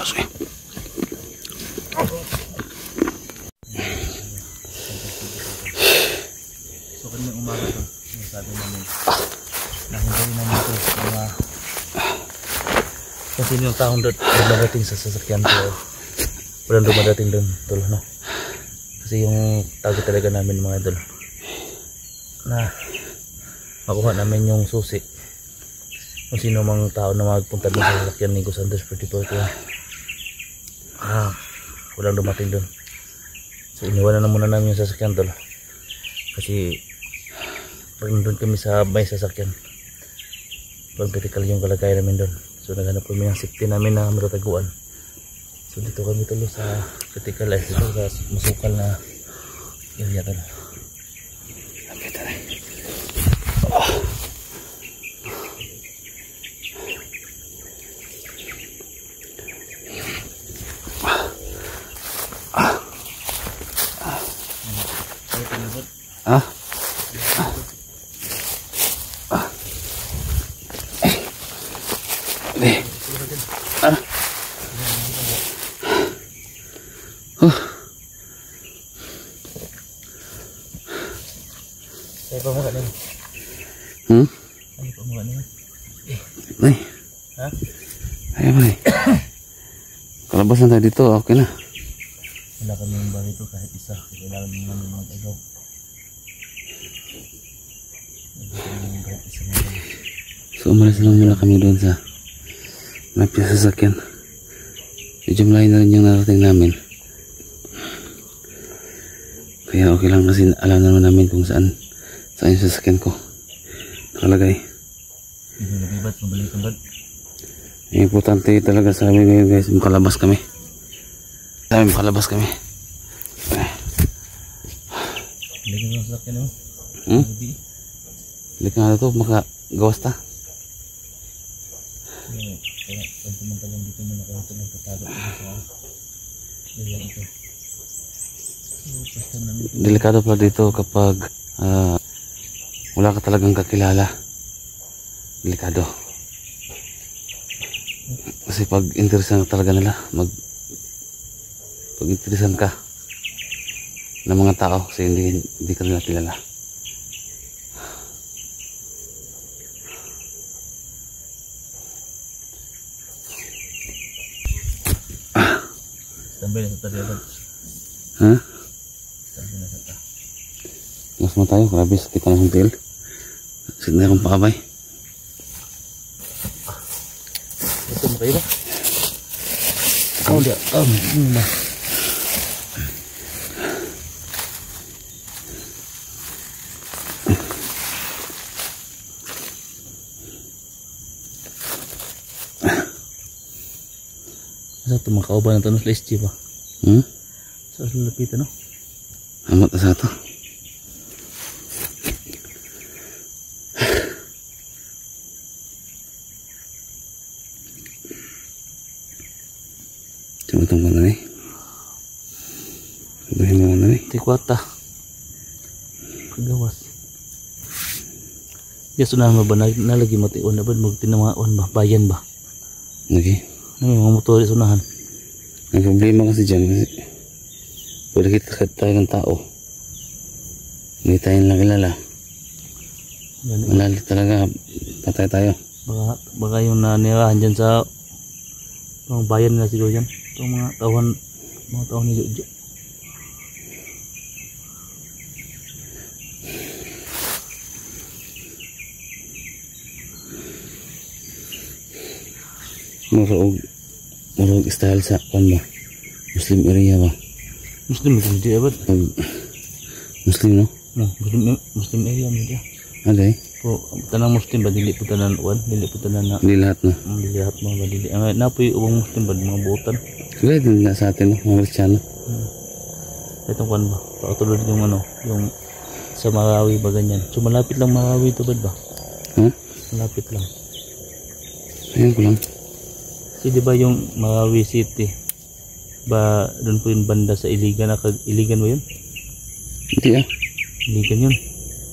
Kasi. So kanyang umaga to, sabi namin, nahintayin namin ito mga kung sino yung taong dumadating sa sasakyan ko, walang dumadating doon tol, no? Kasi yung target talaga namin mga idol na makuha namin yung susi kung sino mang tao na magpunta doon sa sasakyan ni Gus Anders 44 kaya walang dumating doon. So iniwanan na muna namin yung sasakyan tol kasi pag nandun kami sa may sasakyan pag critical yung kalagayan namin doon. So naghanap kami ng safety namin na matataguan. So dito kami tulo sa critical life dito sa masukal na area tol. Saya pamuka nih. Ay, pamuka nih. Ay. Ha? Ay, ay. Kalabasan tayo dito, okay na. Wala kami yung bahay ito kahit isa. Kailangan namin mga agaw. So umalis lang muna kami doon sa malapit sa sasakyan. Medyo malayo na rin yung narating namin. Kaya okay lang kasi alam naman namin kung saan yung sasakyan ko nakalagay. Hindi nabibat, mabalikan ba? Importante talaga sa amin ngayon guys, makalabas kami. Makalabas kami. Hindi ka sa sasakyan mo? Hindi ka nga ito, makagawas ta. Kaya pagsamantalang dito muna kayo ito nagtatago sa area ito. Delikado pala dito kapag wala ka talagang kakilala. Delikado. Kasi pag interesan ka talaga nila, pag interesan ka ng mga tao kasi hindi ka nila kilala. Tambay na sa taliabat. Ha? Tambay na sa ta. Mas mo tayo, grabe sakit na ng tail. Sakit na akong pakabay. Ito mo kayo ba? Oh, dia. Sa ito mga kauban na ito sa SG ba? Sa lalapitan no? Amat na sa ito. Cuma mana nih? Sabihin mo mana nih? Tikwata. Kagawas. Yes, unahan mo ba? Nalagi matiun na ba? Magtinamaon ba? Bayan ba? Lagi. Ano yung mga motoris unahan? Ang problema kasi dyan kasi pwede kita tayo ng tao. Hindi tayo lang kilala. Malali talaga. Patay tayo. Baka yung nanirahan dyan sa mga bayan nila siguro dyan. Itong mga tauhan ni Jojo. Marog style sa kan ba? Muslim area ba? Muslim hindi ba? Muslim no? No, Muslim area mo dia. Okay. So, tanang Muslim ba dili po tanan uwan, dili po tanan na. Hindi lahat no. Dili lahat mo ba dili. Ang napoy ubang Muslim ba mga buotan. Kaya din na sa atin no, mga Kristiyano. Itong kan ba? Patulad yung yung sa Marawi ba ganyan. So malapit lang Marawi to ba? Malapit lang. Ayun ko lang. Kasi di ba yung Marawi City ba doon po yung banda sa Iligan na Iligan mo yun? Hindi Iligan yun?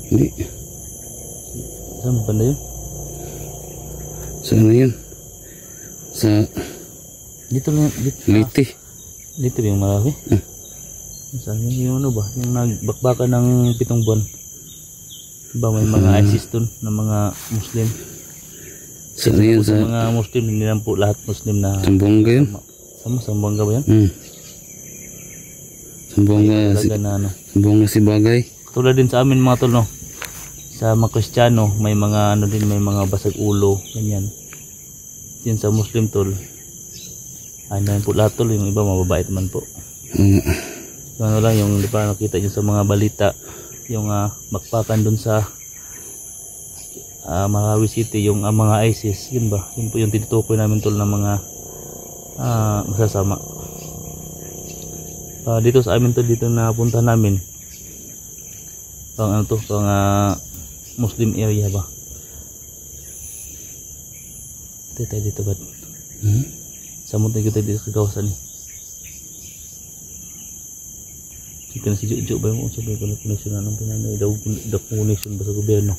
Hindi. Saan banda yun? Sa ano yun? Sa Dito na, dito. Liti. Dito yung marami. Saan yung ano ba? Yung nagbakbakan ng 7 buwan. Diba may mga ISIS dun ng mga Muslim. Saan yun Sa sa mga Muslim, hindi lang po lahat Muslim na Sambonga yun? Sambonga ba yan? Sambonga Talaga na ano. Sambonga si Bagay. Katulad din sa amin mga tol, no? Sa mga Kristiyano, may mga ano din, may mga basag ulo, ganyan. Yan sa Muslim tol. Ano yan po lahat tol, yung iba mababait man po. Yung ano lang, yung di ba nakita nyo sa mga balita, yung bakbakan dun sa Marawi City, yung mga ISIS, yun ba? Yun po yung tinutukoy namin tol ng mga masasama. Dito sa amin tol, dito na punta namin. Pang ano to, pang Muslim area ba? Dito ba? Sa muntin kita dito sa kawasan ni. Kita na si Jojo ba yung sabi ko na connection na ng pinanay daw connection ba sa gobyerno?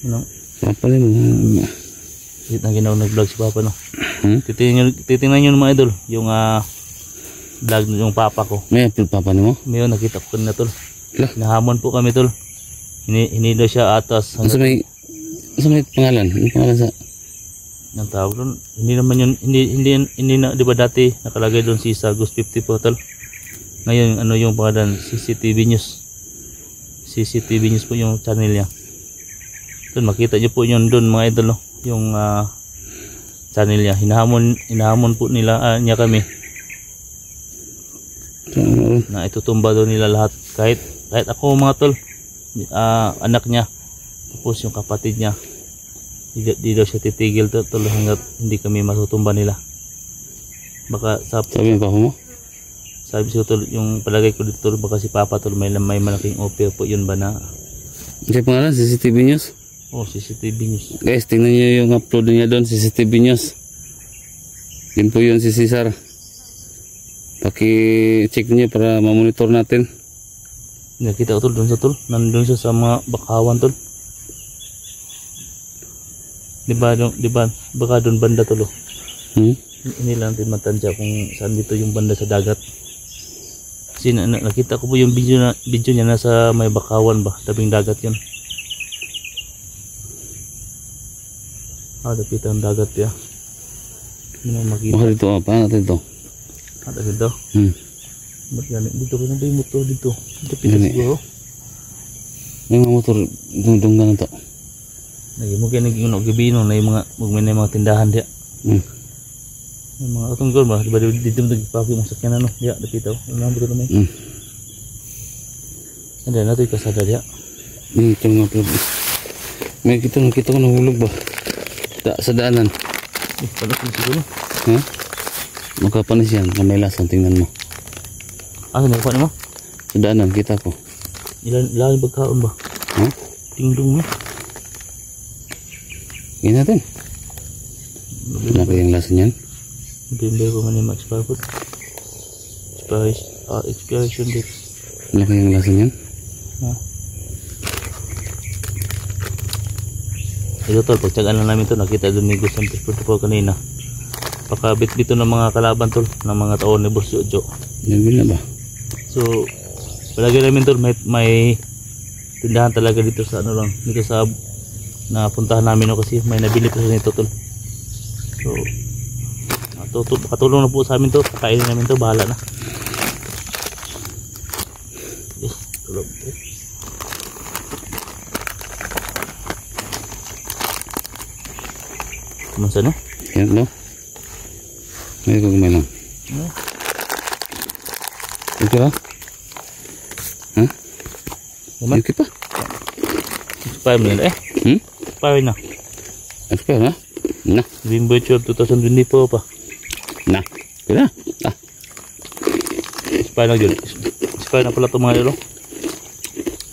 Ano? Papa rin mo. Dito na ginawa nag-vlog si Papa no? Titingnan nyo mga idol yung vlog yung Papa ko. May apil Papa ni mo? Ngayon nakita ko na tol. Nahamon po kami tol. Hinila siya atas. Ano may pangalan? Ano pangalan sa? Ang tawag doon, hindi naman yun, hindi na, di ba dati nakalagay doon si Sagus 50 po tol. Ngayon ano yung pangalan, CCTV News. CCTV News po yung channel niya. Doon makita niyo po yun doon mga idol no, yung channel niya. Hinahamon po nila niya kami. Na itutumba doon nila lahat, kahit ako mga tol, anak niya, tapos yung kapatid niya. Di daw siya titigil tol hanggat hindi kami matutumba nila. Baka sabi ng Papa mo? Sabi ko tol, yung palagay ko dito tol, baka si Papa tol may malaking OP po yun ba na. Ano pangalan? CCTV News? Oh, CCTV News. Guys, tingnan nyo yung upload niya doon, CCTV News. Yun po yun si Cesar. Paki-check niyo para ma-monitor natin. Nakita ko tol doon sa tol, nandun siya sa mga bakawan tol. Diba baka doon banda tol. Hindi lang natin matansya kung saan dito yung banda sa dagat. Kasi nakita ko po yung video niya nasa may bakawan ba, tabing dagat yun. Dapit ang dagat ya. Hindi mo makita. Dito, paano natin ito? Dito? Ba't yan? Dito ka na ba yung motor dito? Dapit na siguro. Yung mga motor, dungdung na ito. Lagi mo kaya naging gabino na yung mga tindahan dia. Yung mga tunggol ba? Diba dito mo nagpapakit mong sakyan ano? Dia, dapit ako. Ano naman ito naman? Ano na ito yung kasada dia? Ito nga pala. May nakita ko nahulog ba? Sa daanan. Panas din siguro. Makapanis yan. Kamailasan, tingnan mo. Nagpapanin mo? Sa daanan, kita ko. Ilan bagkaon ba? Tingdong mo. Gini natin. Wala ko yung lasan yan. Bimbe ko man yung ma-expire po. Expiration date. Wala ko yung lasan yan. Ito tol, pagtsagaan lang namin to, nakita doon ni Gus Santos po kanina. Pakabit dito ng mga kalaban tol, ng mga taon ni Boss Jojo. Nagbil na ba? So, palagay namin tol, may tindahan talaga dito sa ano lang, dito sa napuntahan namin no, kasi may nabili kasi nito tol. So, katulong na po sa amin to, kainin namin to, bahala na. Yes, tulog. Kumansa no? Yan no? May kagumay lang. Okay ba? Okay pa? Expire mo nila Expire na. Expire na? Na. November 12, 2024 pa. Na. Kaya na. Expire na yun. Expire na pala ito mga lalo.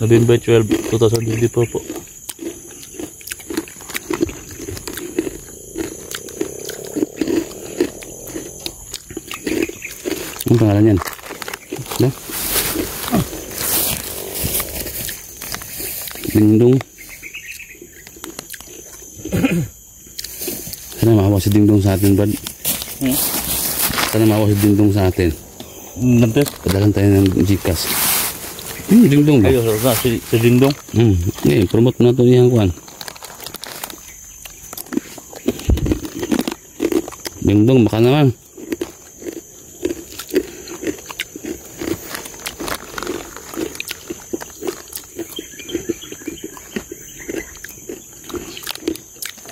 November 12, 2024 po. Ang pangalan yan? No? Dingdong. Sana makawa si Dingdong sa atin, Brad. Sana maawa si Dingdong sa atin. Nantes? Padalan tayo ng Gcash. Dingdong ba? Ayo, si Dingdong. Promote na ito niyang kuhan. Dingdong, baka naman.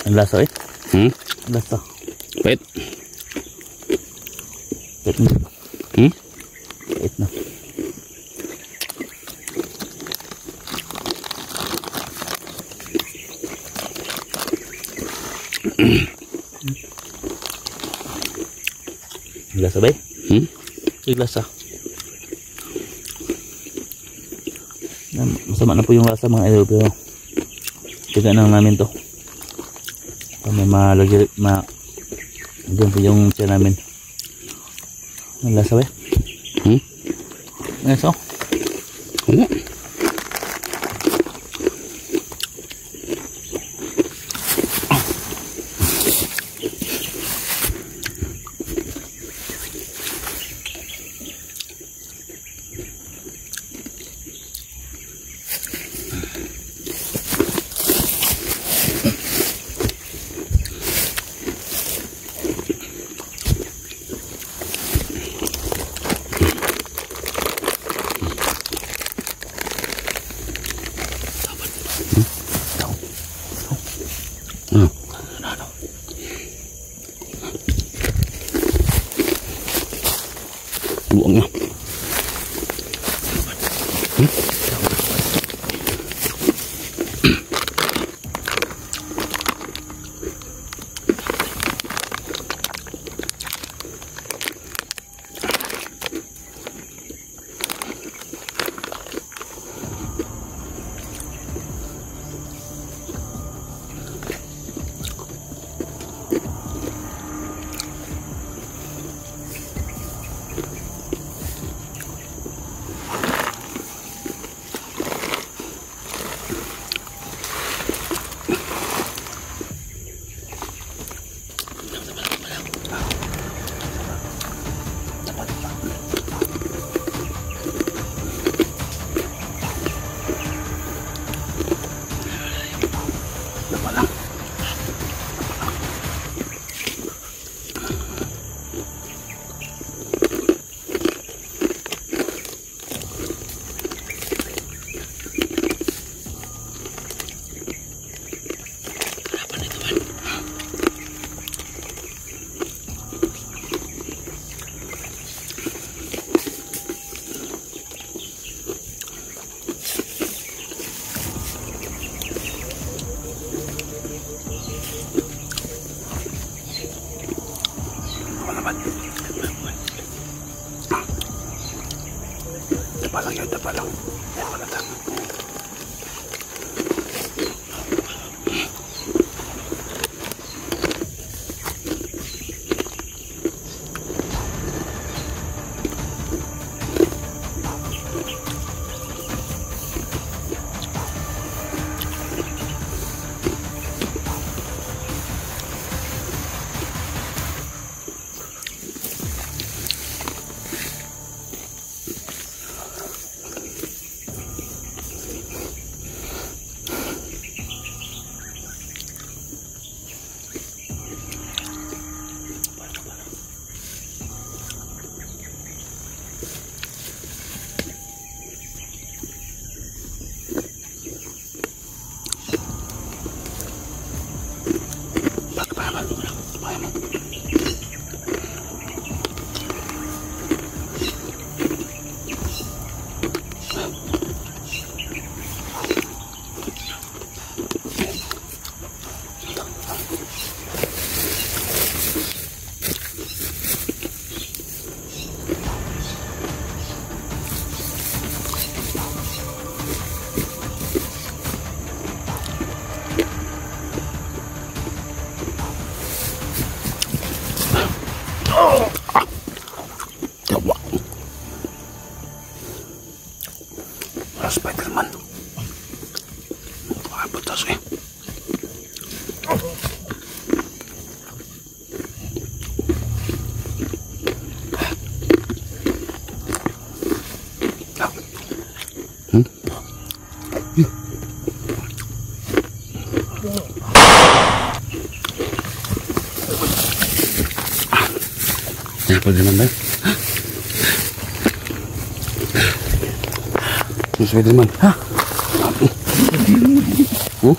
Ang lasa eh. Lasa. Pait. Pait na. Pait na. Ang lasa ba eh? Ang lasa. Masama na po yung lasa mga idol, pero tiga na namin to. May malagay, doon po yung tiyan namin. Ang lasa ba? Ang lasa? Wala. Buang na. Tapa lang. Yan pala tang. Spider-Man. Abot tas eh. Yang Spiderman ba? Yung Spiderman. Ha? Oh?